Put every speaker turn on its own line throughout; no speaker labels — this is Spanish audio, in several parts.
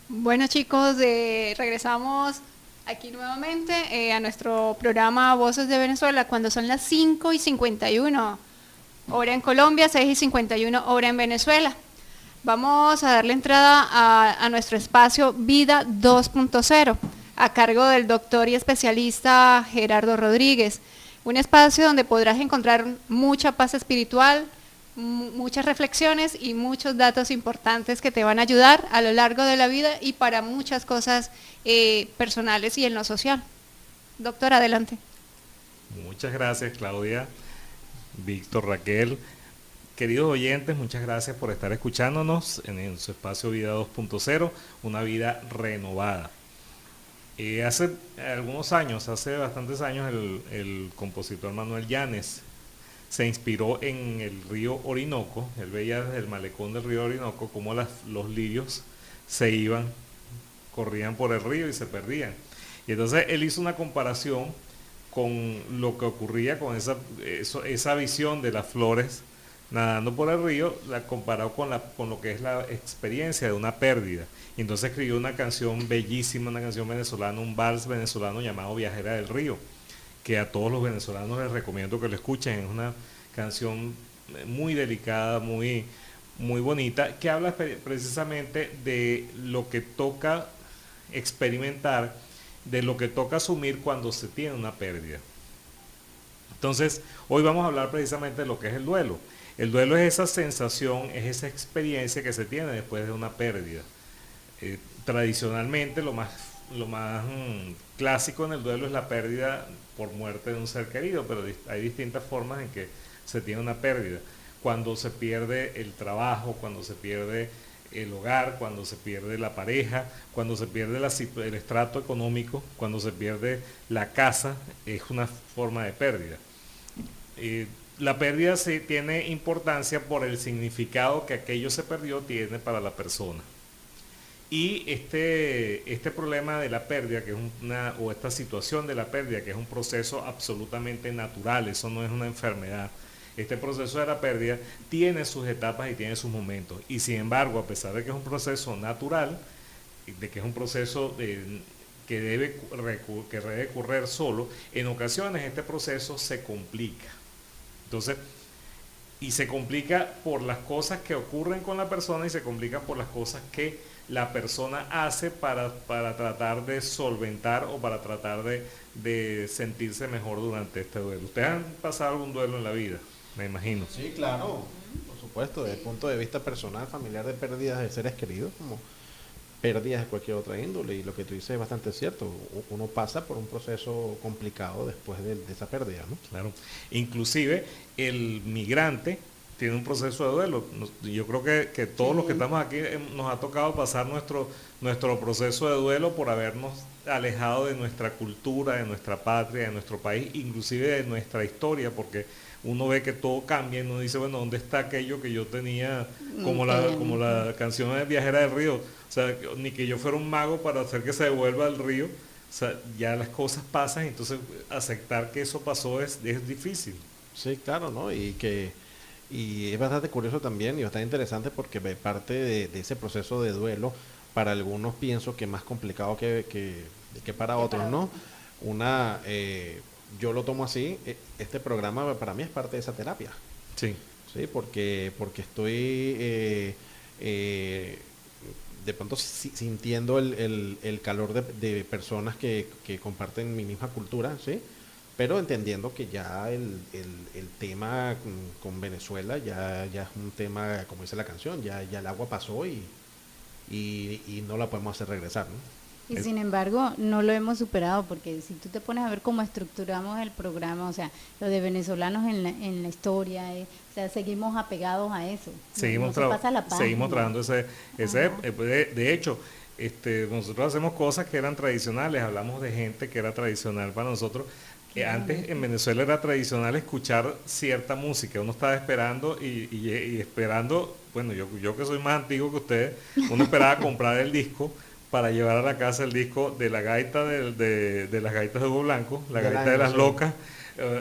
Bueno chicos, regresamos aquí nuevamente a nuestro programa Voces de Venezuela cuando son las 5:51, hora en Colombia, 6:51, hora en Venezuela. Vamos a darle entrada a nuestro espacio Vida 2.0 a cargo del doctor y especialista Gerardo Rodríguez. Un espacio donde podrás encontrar mucha paz espiritual, muchas reflexiones y muchos datos importantes que te van a ayudar a lo largo de la vida y para muchas cosas personales y en lo social. Doctor, adelante.
Muchas gracias, Claudia, Víctor, Raquel. Queridos oyentes, muchas gracias por estar escuchándonos en su espacio Vida 2.0, una vida renovada. Hace algunos años, hace bastantes años, el compositor Manuel Llanes se inspiró en el río Orinoco. Él veía desde el malecón del río Orinoco cómo los lirios se iban, corrían por el río y se perdían. Y entonces él hizo una comparación con lo que ocurría con esa visión de las flores nadando por el río, la comparó con lo que es la experiencia de una pérdida. Y entonces escribió una canción bellísima, una canción venezolana, un vals venezolano llamado Viajera del Río, que a todos los venezolanos les recomiendo que lo escuchen. Es una canción muy delicada, muy, muy bonita, que habla precisamente de lo que toca experimentar, de lo que toca asumir cuando se tiene una pérdida. Entonces, hoy vamos a hablar precisamente de lo que es el duelo. El duelo es esa sensación, es esa experiencia que se tiene después de una pérdida. Tradicionalmente lo más clásico en el duelo es la pérdida por muerte de un ser querido, pero hay distintas formas en que se tiene una pérdida. Cuando se pierde el trabajo, cuando se pierde el hogar, cuando se pierde la pareja, cuando se pierde el estrato económico, cuando se pierde la casa, es una forma de pérdida. La pérdida sí tiene importancia por el significado que aquello se perdió tiene para la persona. Y este problema de la pérdida, que es o esta situación de la pérdida, que es un proceso absolutamente natural, eso no es una enfermedad. Este proceso de la pérdida tiene sus etapas y tiene sus momentos. Y sin embargo, a pesar de que es un proceso natural, de que es un proceso que debe correr solo, en ocasiones este proceso se complica. Entonces, y se complica por las cosas que ocurren con la persona y se complica por las cosas que la persona hace para tratar de solventar o para tratar de sentirse mejor durante este duelo. ¿Ustedes han pasado algún duelo en la vida? Me imagino.
Sí, claro, por supuesto, desde el punto de vista personal, familiar, de pérdidas de seres queridos, como pérdidas de cualquier otra índole, y lo que tú dices es bastante cierto. Uno pasa por un proceso complicado después de esa pérdida, ¿no?
Claro. Inclusive el migrante tiene un proceso de duelo. Yo creo que todos los que estamos aquí nos ha tocado pasar nuestro proceso de duelo por habernos alejado de nuestra cultura, de nuestra patria, de nuestro país, inclusive de nuestra historia, porque uno ve que todo cambia y uno dice, bueno, ¿dónde está aquello que yo tenía? Como la canción de Viajera del Río. O sea, ni que yo fuera un mago para hacer que se devuelva al río. O sea, ya las cosas pasan, entonces aceptar que eso pasó es difícil.
Sí, claro, ¿no? Y es bastante curioso también y bastante interesante porque parte de ese proceso de duelo, para algunos pienso que es más complicado que para otros, ¿no? Yo lo tomo así, este programa para mí es parte de esa terapia.
Sí.
Sí, porque estoy de pronto sintiendo el calor de personas que comparten mi misma cultura, ¿sí? Pero entendiendo que ya el tema con Venezuela ya es un tema, como dice la canción, ya el agua pasó y no la podemos hacer regresar, ¿no?
Y sin embargo, no lo hemos superado, porque si tú te pones a ver cómo estructuramos el programa, o sea, lo de venezolanos en la historia, o sea, seguimos apegados a eso.
Seguimos trabajando de hecho, nosotros hacemos cosas que eran tradicionales, hablamos de gente que era tradicional para nosotros. Antes en Venezuela era tradicional escuchar cierta música, uno estaba esperando y esperando, bueno, yo que soy más antiguo que ustedes, uno esperaba comprar el disco para llevar a la casa el disco de la gaita de las gaitas de Hugo Blanco, la gaita de las locas,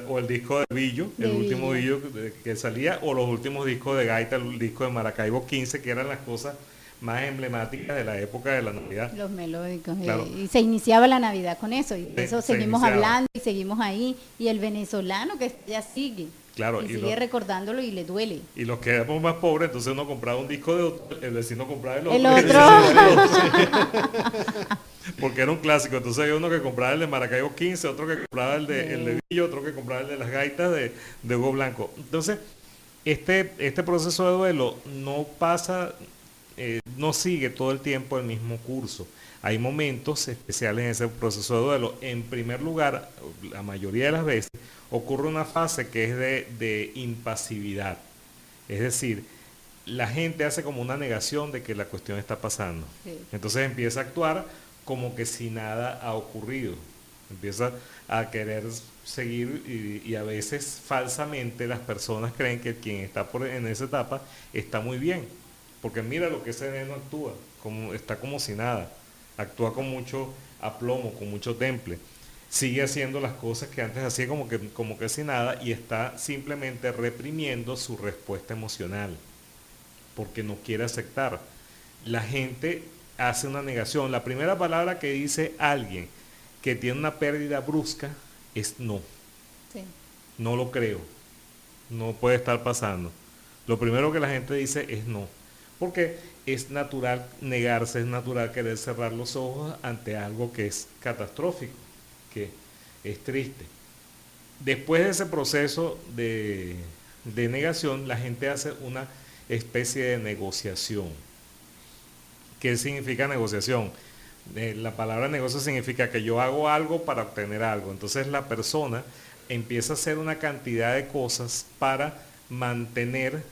o el disco de Billo, el último Billo que salía, o los últimos discos de gaita, el disco de Maracaibo 15, que eran las cosas más emblemáticas de la época de la Navidad.
Los melódicos.
Claro.
Y se iniciaba la Navidad con eso. Y de eso
Se
seguimos
iniciaba.
hablando y seguimos ahí. Y el venezolano que ya sigue.
Claro,
y
y
sigue
lo-
recordándolo y le duele.
Y los que éramos más pobres, entonces uno compraba un disco de otro, el vecino compraba el otro.
El
y
otro.
Porque era un clásico. Entonces había uno que compraba el de Maracaibo 15, otro que compraba el de Villo, otro que compraba el de las gaitas de Hugo Blanco. Entonces, este proceso de duelo no pasa, no sigue todo el tiempo el mismo curso. Hay momentos especiales en ese proceso de duelo. En primer lugar, la mayoría de las veces, ocurre una fase que es de impasividad. Es decir, la gente hace como una negación de que la cuestión está pasando.
Sí.
Entonces empieza a actuar como que si nada ha ocurrido. Empieza a querer seguir y a veces falsamente las personas creen que quien está en esa etapa está muy bien. Porque mira lo que ese neno actúa, está como si nada. Actúa con mucho aplomo, con mucho temple. Sigue haciendo las cosas que antes hacía como que sin nada y está simplemente reprimiendo su respuesta emocional porque no quiere aceptar. La gente hace una negación. La primera palabra que dice alguien que tiene una pérdida brusca es no.
Sí.
No lo creo. No puede estar pasando. Lo primero que la gente dice es no. Porque es natural negarse, es natural querer cerrar los ojos ante algo que es catastrófico, que es triste. Después de ese proceso de negación, la gente hace una especie de negociación. ¿Qué significa negociación? La palabra negocio significa que yo hago algo para obtener algo. Entonces la persona empieza a hacer una cantidad de cosas para mantener,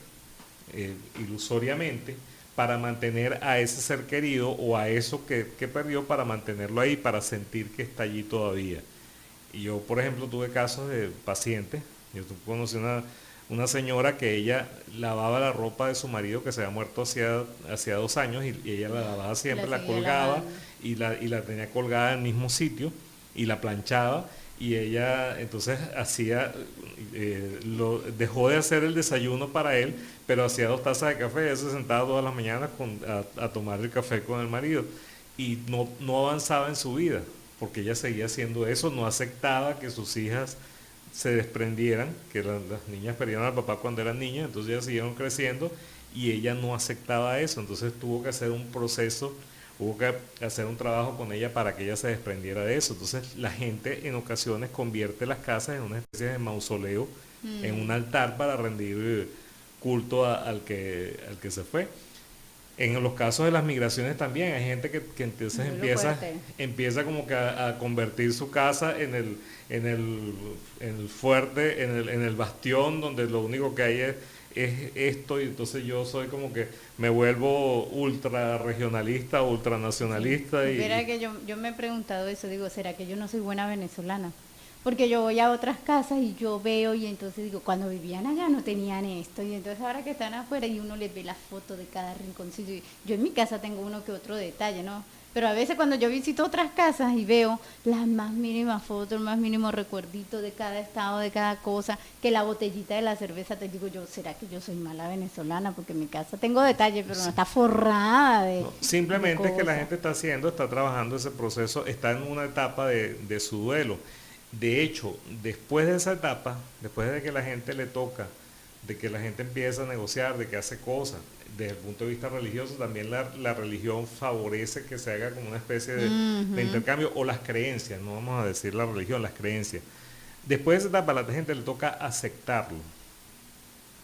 ilusoriamente, para mantener a ese ser querido o a eso que perdió, para mantenerlo ahí, para sentir que está allí todavía. Y yo, por ejemplo, tuve casos de pacientes. Yo conocí una señora que ella lavaba la ropa de su marido que se había muerto hacía 2 años y ella la lavaba siempre, la
seguía
colgaba
lavando.
y la tenía colgada en el mismo sitio y la planchaba y ella entonces dejó de hacer el desayuno para él, pero hacía 2 tazas de café. Ella se sentaba todas las mañanas a tomar el café con el marido y no avanzaba en su vida porque ella seguía haciendo eso, no aceptaba que sus hijas se desprendieran, que las niñas perdieron al papá cuando eran niñas, entonces ellas siguieron creciendo y ella no aceptaba eso, entonces tuvo que hacer un proceso, hubo que hacer un trabajo con ella para que ella se desprendiera de eso. Entonces la gente en ocasiones convierte las casas en una especie de mausoleo, en un altar para rendir culto al que se fue. En los casos de las migraciones también hay gente que entonces empieza como que a convertir su casa en el fuerte, en el bastión donde lo único que hay es esto, y entonces yo soy como que me vuelvo ultra regionalista, ultra nacionalista.
Mira que yo me he preguntado eso, digo, ¿será que yo no soy buena venezolana? Porque yo voy a otras casas y yo veo y entonces digo, cuando vivían allá no tenían esto y entonces ahora que están afuera y uno les ve la foto de cada rinconcito. Y yo en mi casa tengo uno que otro detalle, ¿no? Pero a veces cuando yo visito otras casas y veo las más mínimas fotos, el más mínimo recuerdito de cada estado, de cada cosa, que la botellita de la cerveza, te digo yo, ¿será que yo soy mala venezolana? Porque en mi casa tengo detalle, pero no está forrada de...
No, simplemente es que la
cosas.
gente está trabajando ese proceso, está en una etapa de su duelo. De hecho, después de esa etapa, después de que la gente le toca, de que la gente empieza a negociar, de que hace cosas, desde el punto de vista religioso, también la religión favorece que se haga como una especie de intercambio, o las creencias, no vamos a decir la religión, las creencias. Después de esa etapa, a la gente le toca aceptarlo.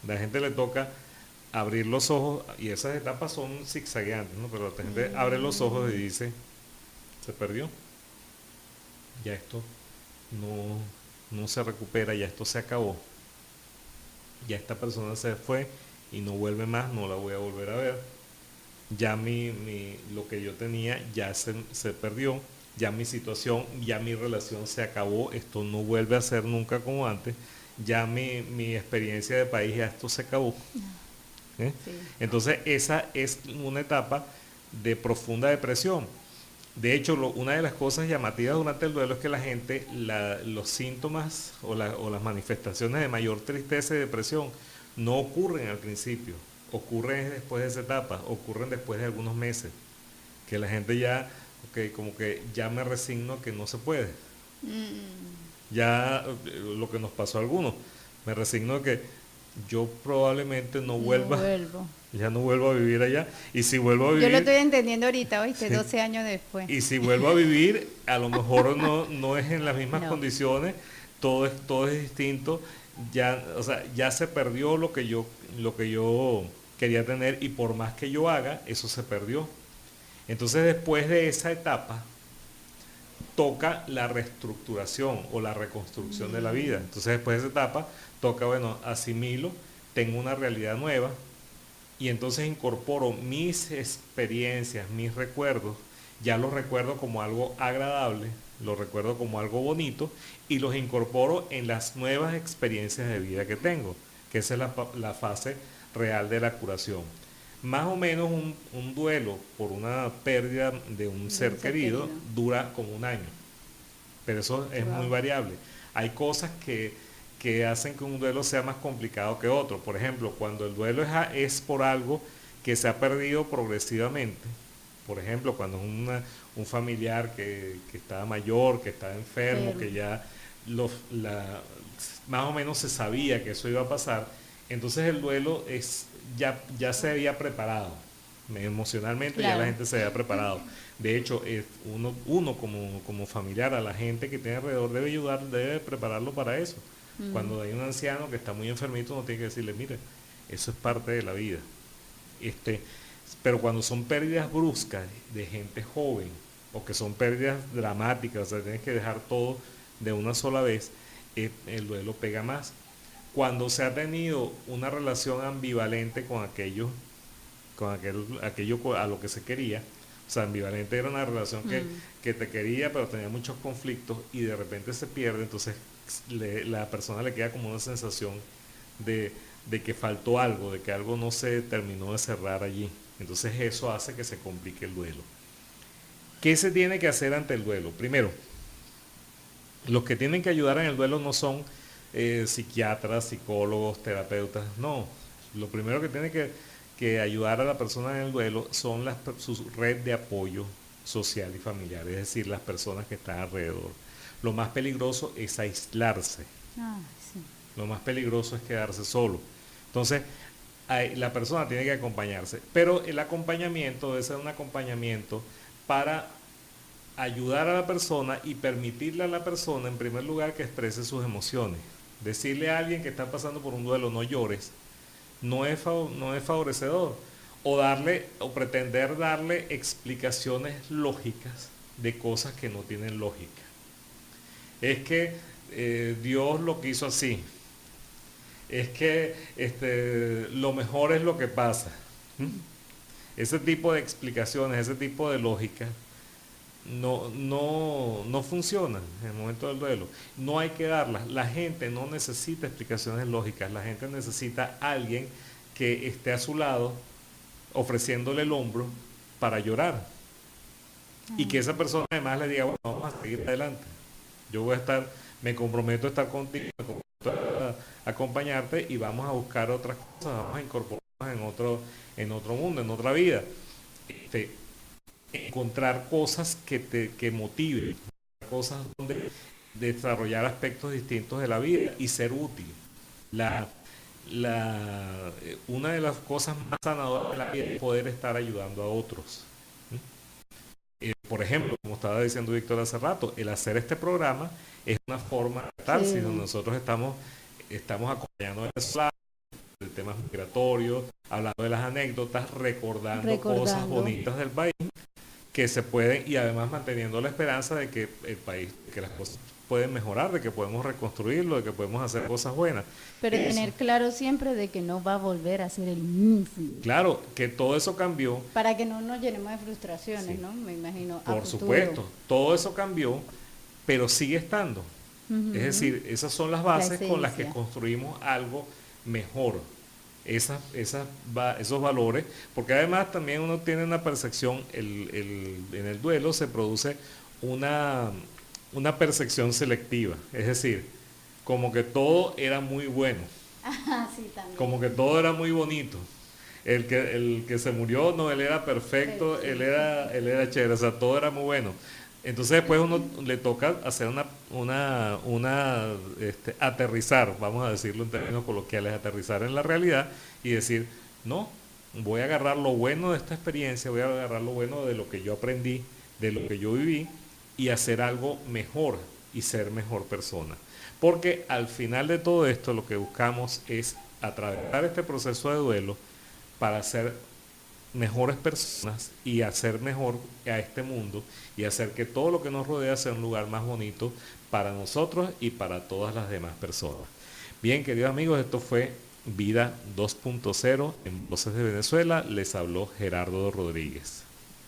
A la gente le toca abrir los ojos, y esas etapas son zigzagueantes, ¿no? Pero la gente abre los ojos y dice, se perdió, ya esto no se recupera, ya esto se acabó, ya esta persona se fue y no vuelve más, no la voy a volver a ver, ya lo que yo tenía ya se perdió, ya mi situación, ya mi relación se acabó, esto no vuelve a ser nunca como antes, ya mi experiencia de país, ya esto se acabó. ¿Eh?
Sí.
Entonces esa es una etapa de profunda depresión. De hecho, una de las cosas llamativas durante el duelo es que la gente, los síntomas o las manifestaciones de mayor tristeza y depresión no ocurren al principio. ocurren después de esa etapa, ocurren después de algunos meses, que la gente ya, ok, como que ya me resigno que no se puede. Ya lo que nos pasó a algunos, me resigno que yo probablemente no
No
vuelva,
vuelvo.
ya no vuelvo a vivir allá, y si vuelvo a
Yo lo
vivir,
estoy entendiendo ahorita, ¿oíste?
Sí.
12 años después.
y si vuelvo a vivir, a lo mejor no es en las mismas
No.
condiciones, todo es distinto, ya, o sea, ya se perdió lo que yo quería tener, y por más que yo haga, eso se perdió. Entonces, después de esa etapa, toca la reestructuración o la reconstrucción de la vida. Entonces, después de esa etapa, toca, bueno, asimilo, tengo una realidad nueva, y entonces incorporo mis experiencias, mis recuerdos, ya los recuerdo como algo agradable, los recuerdo como algo bonito, y los incorporo en las nuevas experiencias de vida que tengo, que esa es la fase real de la curación. Más o menos un duelo por una pérdida de un ser querido dura como un año, pero eso es muy
Wow.
variable. Hay cosas que hacen que un duelo sea más complicado que otro. Por ejemplo, cuando el duelo es por algo que se ha perdido progresivamente, por ejemplo, cuando es un familiar que está mayor, que está enfermo, que ya más o menos se sabía que eso iba a pasar, entonces el duelo ya se había preparado. Emocionalmente ya la
Claro.
gente se había preparado. De hecho, uno como familiar a la gente que tiene alrededor debe ayudar, debe prepararlo para eso. Cuando hay un anciano que está muy enfermito, uno tiene que decirle, mire, eso es parte de la vida. Este, pero cuando son pérdidas bruscas de gente joven, o que son pérdidas dramáticas, o sea, tienes que dejar todo de una sola vez, el duelo pega más. Cuando se ha tenido una relación ambivalente con aquello a lo que se quería, o sea, ambivalente era una relación que te quería, pero tenía muchos conflictos, y de repente se pierde, entonces la persona le queda como una sensación de que faltó algo, de que algo no se terminó de cerrar allí. Entonces eso hace que se complique el duelo. ¿Qué se tiene que hacer ante el duelo? Primero, los que tienen que ayudar en el duelo no son psiquiatras, psicólogos, terapeutas, no. Lo primero que tiene que ayudar a la persona en el duelo son su red de apoyo social y familiar, es decir, las personas que están alrededor. Lo más peligroso es aislarse,
Ah, sí.
lo más peligroso es quedarse solo. Entonces, la persona tiene que acompañarse, pero el acompañamiento debe ser un acompañamiento para ayudar a la persona y permitirle a la persona, en primer lugar, que exprese sus emociones. Decirle a alguien que está pasando por un duelo, no llores, no es favorecedor. O pretender darle explicaciones lógicas de cosas que no tienen lógica. Es que Dios lo quiso así. Es que lo mejor es lo que pasa. Ese tipo de explicaciones, ese tipo de lógica no funcionan en el momento del duelo. No hay que darlas. La gente no necesita explicaciones lógicas. La gente necesita a alguien que esté a su lado ofreciéndole el hombro para llorar. Y que esa persona además le diga, bueno, vamos a seguir adelante. Yo me comprometo a estar contigo, me comprometo a acompañarte, y vamos a buscar otras cosas, vamos a incorporarnos en otro mundo, en otra vida. Encontrar cosas que motiven, cosas donde desarrollar aspectos distintos de la vida y ser útil. Una de las cosas más sanadoras de la vida es poder estar ayudando a otros. Por ejemplo, como estaba diciendo Víctor hace rato, el hacer este programa es una forma de catarsis,
Sí.
donde nosotros estamos acompañando a venezolanos de temas migratorios, hablando de las anécdotas, recordando cosas bonitas del país que se pueden, y además manteniendo la esperanza de que el país, que las cosas pueden mejorar, de que podemos reconstruirlo, de que podemos hacer cosas buenas.
Pero tener claro siempre de que no va a volver a ser el mismo.
Claro, que todo eso cambió.
Para que no nos llenemos de frustraciones,
Sí.
¿no? Me imagino.
Por supuesto, todo eso cambió, pero sigue estando. Es decir, esas son las bases con las que construimos algo mejor. Esos valores, porque además también uno tiene una percepción, en el duelo se produce una percepción selectiva, es decir, como que todo era muy bueno,
Ah, sí, también.
como que todo era muy bonito. el que se murió, no, él era perfecto, él era chévere, o sea, todo era muy bueno. Entonces después uno le toca hacer aterrizar, vamos a decirlo en términos coloquiales, aterrizar en la realidad y decir, no, voy a agarrar lo bueno de esta experiencia, voy a agarrar lo bueno de lo que yo aprendí, de lo que yo viví y hacer algo mejor y ser mejor persona. Porque al final de todo esto lo que buscamos es atravesar este proceso de duelo para ser mejores personas y hacer mejor a este mundo y hacer que todo lo que nos rodea sea un lugar más bonito para nosotros y para todas las demás personas. Bien, queridos amigos, esto fue Vida 2.0 en Voces de Venezuela. Les habló Gerardo Rodríguez.